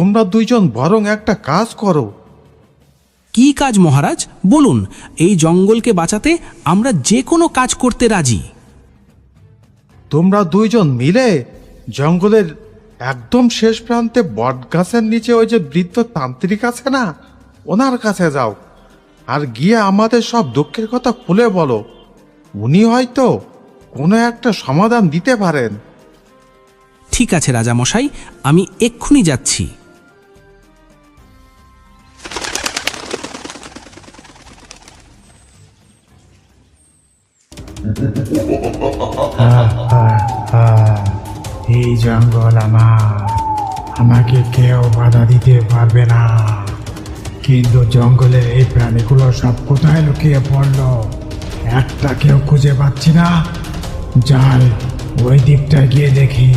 তোমরা দুইজন বরং একটা কাজ করো। কি কাজ মহারাজ, বলুন। এই জঙ্গলকে বাঁচাতে আমরা যে কোনো কাজ করতে রাজি। তোমরা দুইজন মিলে জঙ্গলের একদম শেষ প্রান্তে বট গাছের নিচে ওই যে বৃদ্ধ তান্ত্রিক আছে না, ওনার কাছে যাও, আর গিয়ে আমাদের সব দুঃখের কথা খুলে বলো। উনি হয়তো কোনো একটা সমাধান দিতে পারেন। ঠিক আছে রাজামশাই, আমি এক্ষুনি যাচ্ছি। এই জঙ্গল আমার, আমাকে কেউ বাধা দিতে পারবে না। কিন্তু জঙ্গলের এই প্রাণীগুলো সব কোথায় লুকিয়ে পড়লো, একটা কেউ খুঁজে পাচ্ছি না। যাই ওই দিকটা গিয়ে দেখি।